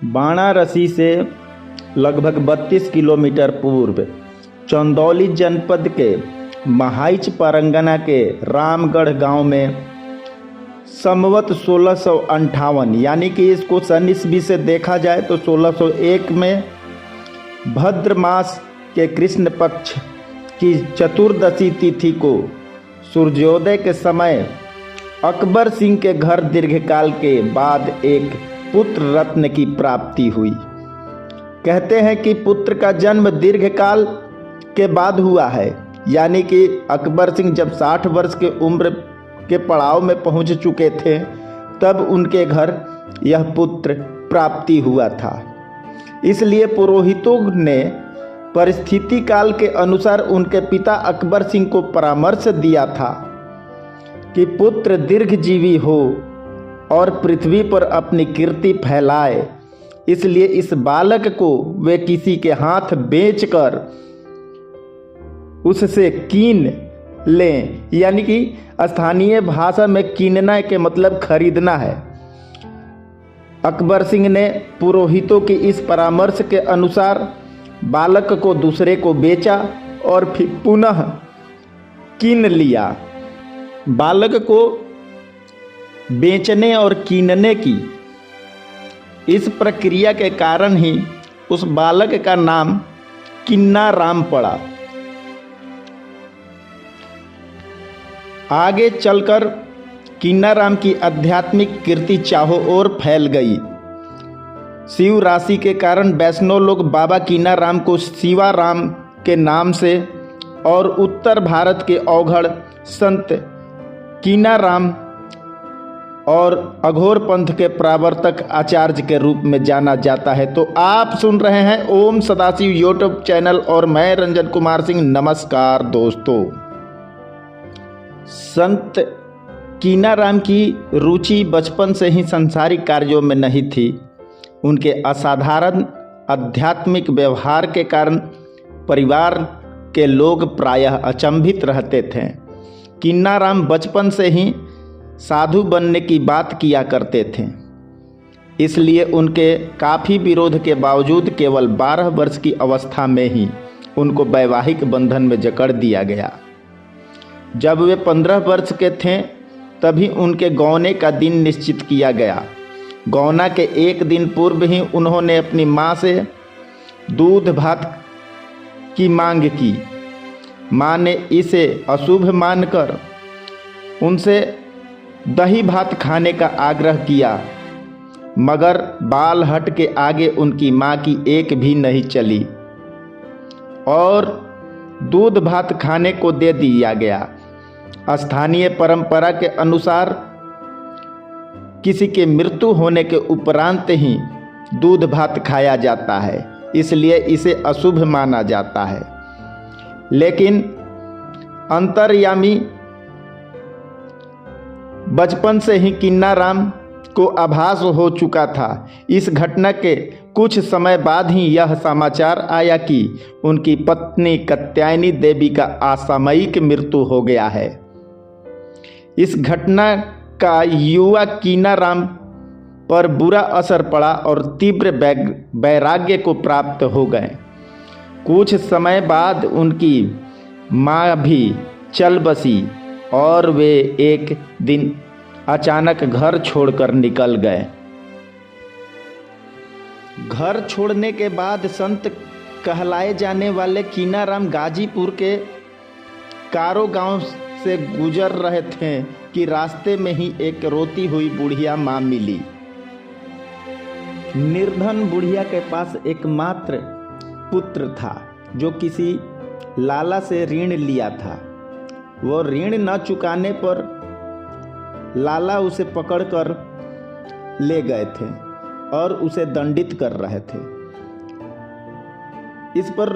वाराणसी से लगभग 32 किलोमीटर पूर्व चंदौली जनपद के महाइच परगना के रामगढ़ गांव में संवत 1658 यानी कि इसको सन ईस्वी से देखा जाए तो 1601 में भद्र मास के कृष्ण पक्ष की चतुर्दशी तिथि को सूर्योदय के समय अकबर सिंह के घर दीर्घकाल के बाद एक पुत्र रत्न की प्राप्ति हुई। कहते हैं कि पुत्र का जन्म दीर्घकाल के बाद हुआ है, यानी कि अकबर सिंह जब 60 वर्ष के उम्र के पड़ाव में पहुंच चुके थे तब उनके घर यह पुत्र प्राप्ति हुआ था। इसलिए पुरोहितों ने परिस्थिति काल के अनुसार उनके पिता अकबर सिंह को परामर्श दिया था कि पुत्र दीर्घजीवी हो और पृथ्वी पर अपनी कीर्ति फैलाए। इसलिए इस बालक को वे किसी के हाथ बेचकर उससे कीन लें, यानी कि स्थानीय भाषा में कीनना के मतलब खरीदना है। अकबर सिंह ने पुरोहितों की इस परामर्श के अनुसार बालक को दूसरे को बेचा और फिर पुनः कीन लिया। बालक को बेचने और कीनने की इस प्रक्रिया के कारण ही उस बालक का नाम किन्ना राम पड़ा। आगे चलकर किन्ना राम की आध्यात्मिक कीर्ति चारों ओर फैल गई। शिव राशि के कारण वैष्णव लोग बाबा किन्ना राम को शिवा राम के नाम से और उत्तर भारत के औघड़ संत किन्ना राम और अघोर पंथ के प्रवर्तक आचार्य के रूप में जाना जाता है। तो आप सुन रहे हैं ओम सदाशिव यूट्यूब चैनल और मैं रंजन कुमार सिंह। नमस्कार दोस्तों। संत किन्ना राम की रुचि बचपन से ही सांसारिक कार्यों में नहीं थी। उनके असाधारण आध्यात्मिक व्यवहार के कारण परिवार के लोग प्रायः अचंभित रहते थे। किन्ना राम बचपन से ही साधु बनने की बात किया करते थे, इसलिए उनके काफ़ी विरोध के बावजूद केवल 12 वर्ष की अवस्था में ही उनको वैवाहिक बंधन में जकड़ दिया गया। जब वे 15 वर्ष के थे तभी उनके गौने का दिन निश्चित किया गया। गौना के एक दिन पूर्व ही उन्होंने अपनी माँ से दूध भात की मांग की। माँ ने इसे अशुभ मानकर उनसे दही भात खाने का आग्रह किया, मगर बाल हट के आगे उनकी माँ की एक भी नहीं चली और दूध भात खाने को दे दिया गया। स्थानीय परंपरा के अनुसार किसी के मृत्यु होने के उपरांत ही दूध भात खाया जाता है, इसलिए इसे अशुभ माना जाता है। लेकिन अंतर्यामी बचपन से ही किन्ना राम को आभास हो चुका था। इस घटना के कुछ समय बाद ही यह समाचार आया कि उनकी पत्नी कात्यायनी देवी का असामयिक मृत्यु हो गया है। इस घटना का युवा किन्ना राम पर बुरा असर पड़ा और तीव्र वैराग्य को प्राप्त हो गए। कुछ समय बाद उनकी माँ भी चल बसी और वे एक दिन अचानक घर छोड़कर निकल गए। घर छोड़ने के बाद संत कहलाए जाने वाले किन्ना राम गाजीपुर के कारो गांव से गुजर रहे थे कि रास्ते में ही एक रोती हुई बुढ़िया माँ मिली। निर्धन बुढ़िया के पास एकमात्र पुत्र था जो किसी लाला से ऋण लिया था। वो ऋण न चुकाने पर लाला उसे पकड़कर ले गए थे और उसे दंडित कर रहे थे। इस पर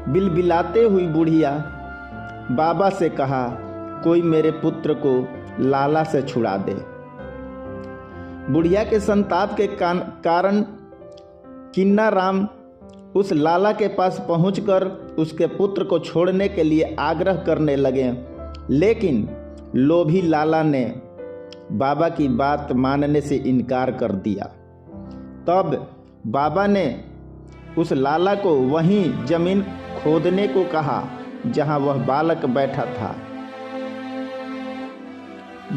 बिलबिलाते हुई बुढ़िया बाबा से कहा, कोई मेरे पुत्र को लाला से छुड़ा दे। बुढ़िया के संताप के कारण किन्ना राम उस लाला के पास पहुंचकर उसके पुत्र को छोड़ने के लिए आग्रह करने लगे, लेकिन लोभी लाला ने बाबा की बात मानने से इनकार कर दिया। तब बाबा ने उस लाला को वहीं जमीन खोदने को कहा जहां वह बालक बैठा था।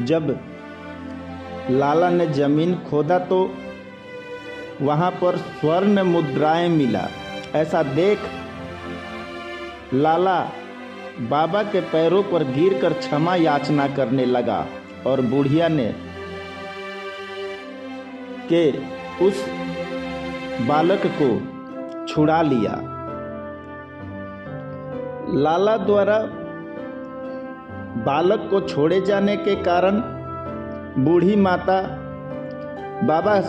जब लाला ने जमीन खोदा तो वहां पर स्वर्ण मुद्राएं मिला। ऐसा देख लाला बाबा के पैरों पर गिरकर क्षमा याचना करने लगा और बुढ़िया ने के उस बालक को छुड़ा लिया। लाला द्वारा बालक को छोड़े जाने के कारण बूढ़ी माता बाबा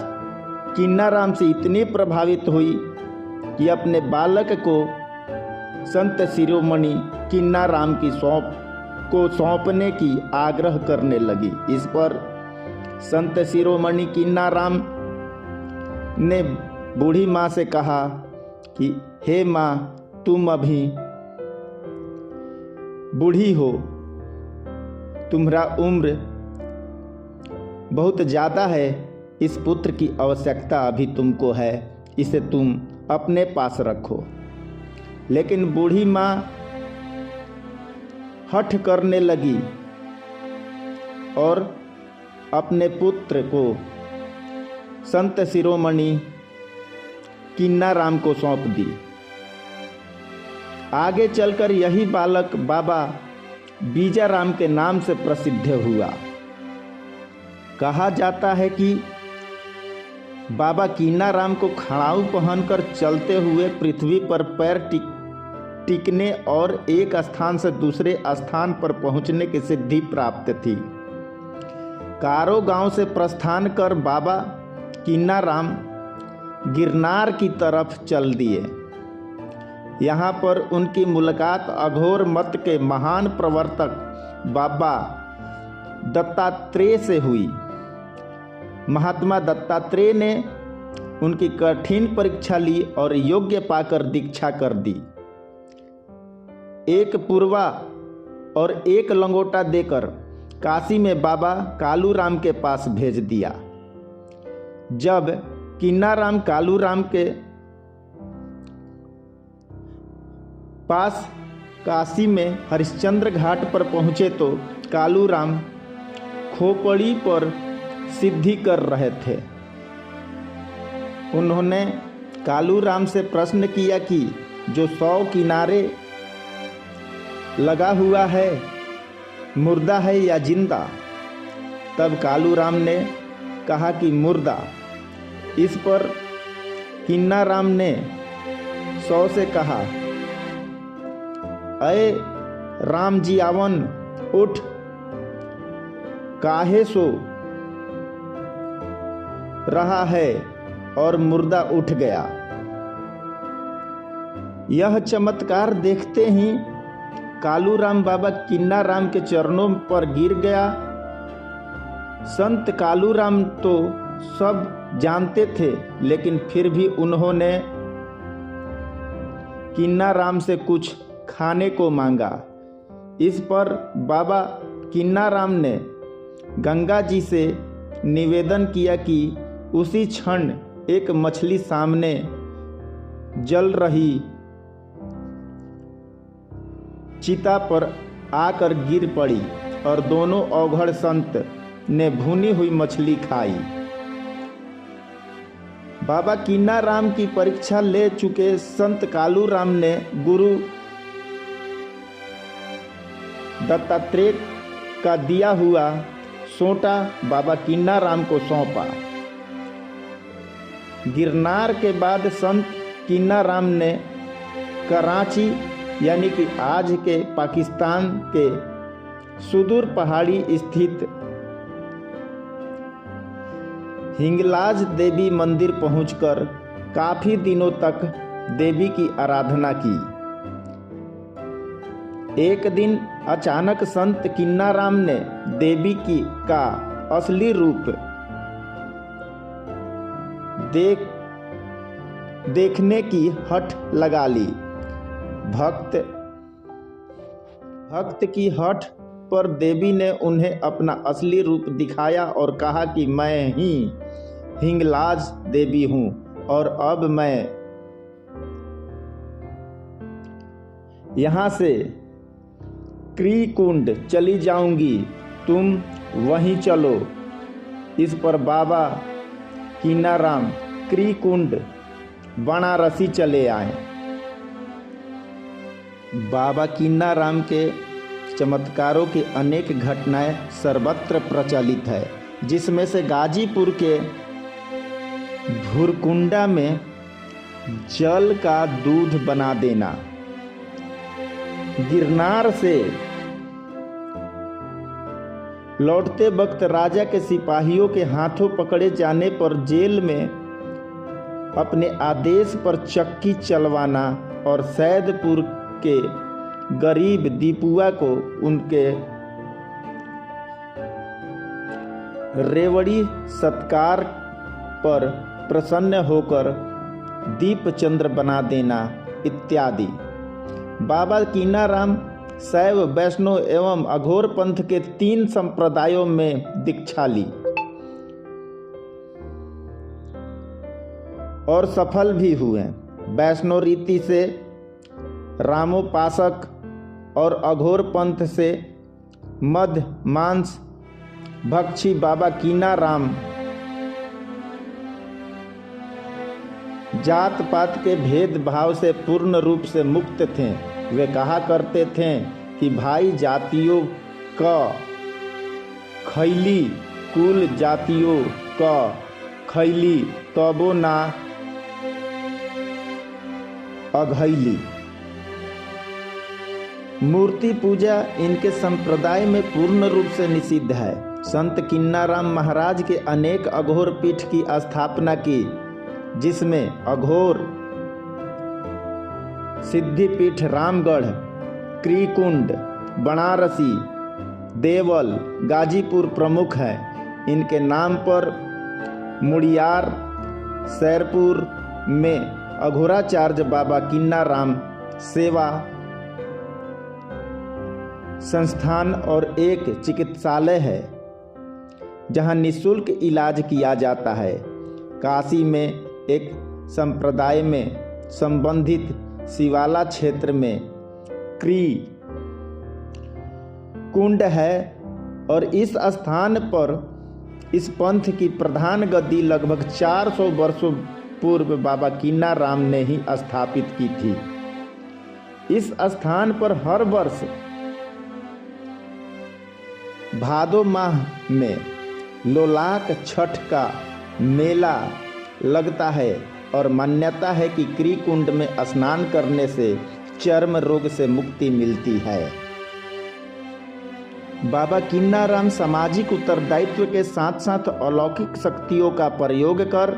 किन्नाराम से इतनी प्रभावित हुई कि अपने बालक को संत शिरोमणि किन्नाराम की सौंपने की आग्रह करने लगी। इस पर संत शिरोमणि किन्नाराम ने बूढ़ी माँ से कहा कि हे माँ, तुम अभी बूढ़ी हो, तुम्हारा उम्र बहुत ज़्यादा है, इस पुत्र की आवश्यकता अभी तुमको है, इसे तुम अपने पास रखो। लेकिन बूढ़ी माँ हठ करने लगी और अपने पुत्र को संत शिरोमणि किन्नाराम को सौंप दी। आगे चलकर यही बालक बाबा बीजाराम के नाम से प्रसिद्ध हुआ। कहा जाता है कि बाबा किन्नाराम को खड़ाऊ पहनकर चलते हुए पृथ्वी पर पैर टिकने और एक स्थान से दूसरे स्थान पर पहुंचने की सिद्धि प्राप्त थी। कारो गांव से प्रस्थान कर बाबा किन्नाराम गिरनार की तरफ चल दिए। यहाँ पर उनकी मुलाकात अघोर मत के महान प्रवर्तक बाबा दत्तात्रेय से हुई। महात्मा दत्तात्रेय ने उनकी कठिन परीक्षा ली और योग्य पाकर दीक्षा कर दी। एक पुरवा और एक लंगोटा देकर काशी में बाबा कालूराम के पास भेज दिया। जब किन्नाराम कालूराम के पास काशी में हरिश्चंद्र घाट पर पहुँचे तो कालूराम खोपड़ी पर सिद्धि कर रहे थे। उन्होंने कालूराम से प्रश्न किया कि जो 100 किनारे लगा हुआ है मुर्दा है या जिंदा? तब कालूराम ने कहा कि मुर्दा। इस पर किन्नाराम ने 100 से कहा, अये राम जी आवन, उठ, काहे सो रहा है? और मुर्दा उठ गया। यह चमत्कार देखते ही कालूराम बाबा किन्नाराम के चरणों पर गिर गया। संत कालूराम तो सब जानते थे, लेकिन फिर भी उन्होंने किन्नाराम से कुछ खाने को मांगा। इस पर बाबा किन्नाराम ने गंगा जी से निवेदन किया कि उसी क्षण एक मछली सामने जल रही चिता पर आकर गिर पड़ी और दोनों औघड़ संत ने भुनी हुई मछली खाई। बाबा किन्नाराम की परीक्षा ले चुके संत कालूराम ने गुरु दत्तात्रेय का दिया हुआ सोंटा बाबा किन्नाराम को सौंपा। गिरनार के बाद संत किन्नाराम ने कराची यानी कि आज के पाकिस्तान के सुदूर पहाड़ी स्थित हिंगलाज देवी मंदिर पहुंचकर काफी दिनों तक देवी की आराधना की। एक दिन अचानक संत किन्नाराम ने देवी का असली रूप देखने की हठ लगा ली। भक्त की हठ पर देवी ने उन्हें अपना असली रूप दिखाया और कहा कि मैं ही हिंगलाज देवी हूँ और अब मैं यहाँ से क्रीकुंड चली जाऊंगी, तुम वहीं चलो। इस पर बाबा कीनाराम क्रीकुंड बनारसी चले आए। बाबा कीनाराम के चमत्कारों की अनेक घटनाएं सर्वत्र प्रचलित है, जिसमें से गाजीपुर के भुरकुंडा में जल का दूध बना देना, गिरनार से लौटते वक्त राजा के सिपाहियों के हाथों पकड़े जाने पर जेल में अपने आदेश पर चक्की चलवाना और सैदपुर के गरीब दीपुआ को उनके रेवड़ी सत्कार पर प्रसन्न होकर दीपचंद्र बना देना इत्यादि। बाबा कीनाराम शैव, वैष्णव एवं अघोर पंथ के 3 संप्रदायों में दीक्षा ली और सफल भी हुए। वैष्णव रीति से रामोपासक और अघोर पंथ से मद मांस भक्षी बाबा कीनाराम जात पात के भेदभाव से पूर्ण रूप से मुक्त थे। वे कहा करते थे कि भाई जातियों का खैली, कुल जातियों का खैली, तबो ना अघैली। मूर्ति पूजा इनके संप्रदाय में पूर्ण रूप से निषिद्ध है। संत किन्नाराम महाराज के अनेक अघोर पीठ की स्थापना की, जिसमें अघोर सिद्धिपीठ रामगढ़, क्रीकुंड, बनारसी, देवल, गाजीपुर प्रमुख है। इनके नाम पर मुड़ियार, सैरपुर में अघोराचार्य बाबा किन्नाराम सेवा संस्थान और एक चिकित्सालय है, जहां निःशुल्क इलाज किया जाता है। काशी में एक संप्रदाय में संबंधित शिवाला क्षेत्र में क्री कुंड है और इस स्थान पर इस पंथ की प्रधान गद्दी लगभग 400 वर्षों पूर्व बाबा किन्नाराम ने ही स्थापित की थी। इस स्थान पर हर वर्ष भादो माह में लोलाक छठ का मेला लगता है और मान्यता है कि क्रीकुंड में स्नान करने से चर्म रोग से मुक्ति मिलती है। बाबा किन्नाराम सामाजिक उत्तरदायित्व के साथ साथ अलौकिक शक्तियों का प्रयोग कर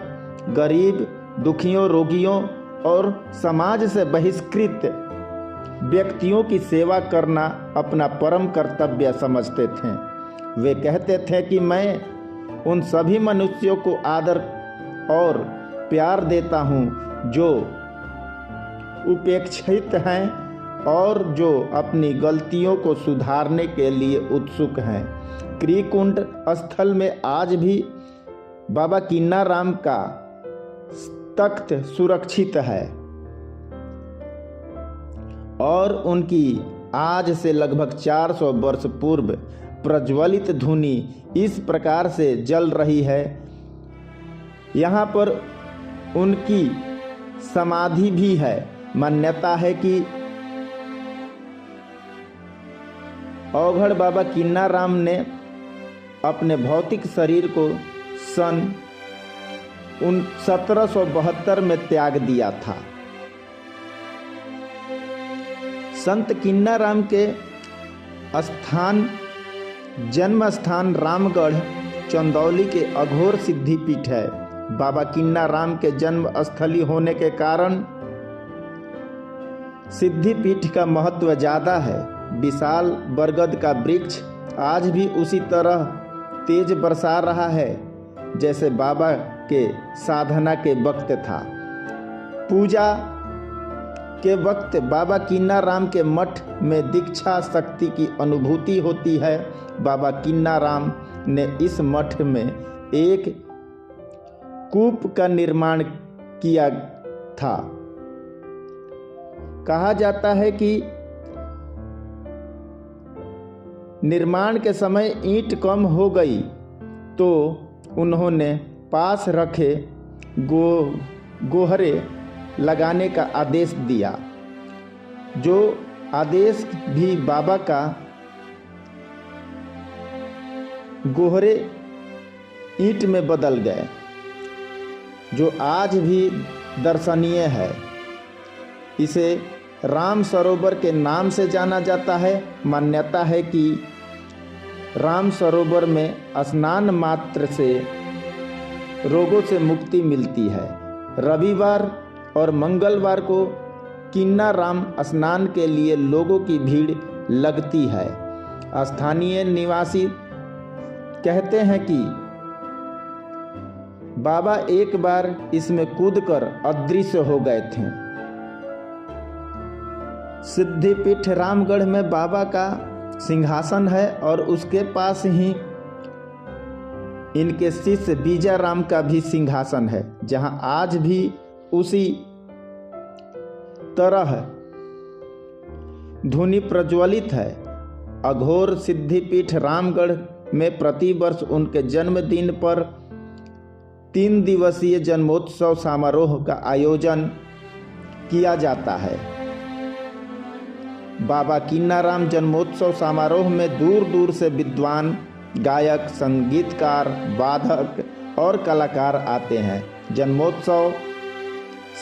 गरीब, दुखियों, रोगियों और समाज से बहिष्कृत व्यक्तियों की सेवा करना अपना परम कर्तव्य समझते थे। वे कहते थे कि मैं उन सभी मनुष्यों को आदर और प्यार देता हूँ जो उपेक्षित हैं और जो अपनी गलतियों को सुधारने के लिए उत्सुक हैं। क्रीकुंड स्थल में आज भी बाबा किन्नाराम का तख्त सुरक्षित है और उनकी आज से लगभग 400 वर्ष पूर्व प्रज्वलित धुनी इस प्रकार से जल रही है। यहाँ पर उनकी समाधि भी है। मान्यता है कि औघड़ बाबा किन्नाराम ने अपने भौतिक शरीर को सन 1772 में त्याग दिया था। संत किन्नाराम के स्थान जन्म स्थान रामगढ़ चंदौली के अघोर सिद्धिपीठ है। बाबा किन्नाराम के जन्म स्थली होने के कारण सिद्धिपीठ का महत्व ज़्यादा है। विशाल बरगद का वृक्ष आज भी उसी तरह तेज बरसा रहा है जैसे बाबा के साधना के वक्त था। पूजा के वक्त बाबा कीनाराम के मठ में दीक्षा शक्ति की अनुभूति होती है। बाबा कीनाराम ने इस मठ में एक कूप का निर्माण किया था। कहा जाता है कि निर्माण के समय ईंट कम हो गई तो उन्होंने पास रखे गोहरे लगाने का आदेश दिया, जो आदेश भी बाबा का गोहरे ईंट में बदल गए, जो आज भी दर्शनीय है। इसे राम सरोवर के नाम से जाना जाता है। मान्यता है कि राम सरोवर में स्नान मात्र से रोगों से मुक्ति मिलती है। रविवार और मंगलवार को कीनाराम स्नान के लिए लोगों की भीड़ लगती है। स्थानीय निवासी कहते हैं कि बाबा एक बार इसमें कूदकर अदृश्य हो गए थे। सिद्धिपीठ रामगढ़ में बाबा का सिंहासन है और उसके पास ही इनके शिष्य बीजाराम का भी सिंहासन है, जहां आज भी उसी तरह धुनी प्रज्वलित है। अघोर सिद्धिपीठ रामगढ़ में प्रतिवर्ष उनके जन्मदिन पर 3 दिवसीय जन्मोत्सव समारोह का आयोजन किया जाता है। बाबा कीनाराम जन्मोत्सव समारोह में दूर दूर से विद्वान, गायक, संगीतकार, वादक और कलाकार आते हैं। जन्मोत्सव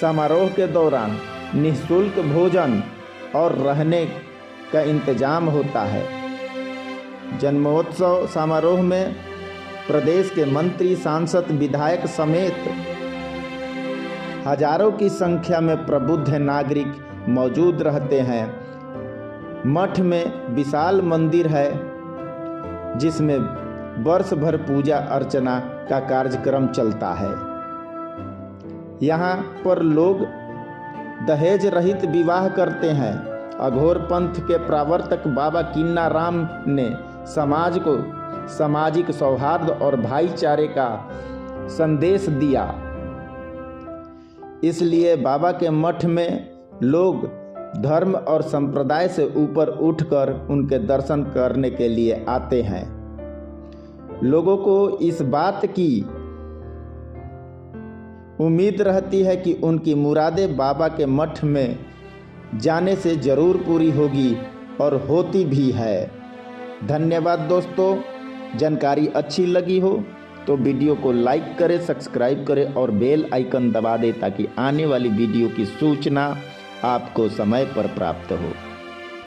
समारोह के दौरान निःशुल्क भोजन और रहने का इंतजाम होता है। जन्मोत्सव समारोह में प्रदेश के मंत्री, सांसद, विधायक समेत हजारों की संख्या में प्रबुद्ध नागरिक मौजूद रहते हैं। मठ में विशाल मंदिर है, जिसमें वर्ष भर पूजा अर्चना का कार्यक्रम चलता है। यहाँ पर लोग दहेज रहित विवाह करते हैं। अघोर पंथ के प्रवर्तक बाबा कीनाराम ने समाज को सामाजिक सौहार्द और भाईचारे का संदेश दिया। इसलिए बाबा के मठ में लोग धर्म और संप्रदाय से ऊपर उठकर उनके दर्शन करने के लिए आते हैं। लोगों को इस बात की उम्मीद रहती है कि उनकी मुरादें बाबा के मठ में जाने से जरूर पूरी होगी और होती भी है। धन्यवाद दोस्तों। जानकारी अच्छी लगी हो तो वीडियो को लाइक करें, सब्सक्राइब करें और बेल आइकन दबा दें ताकि आने वाली वीडियो की सूचना आपको समय पर प्राप्त हो।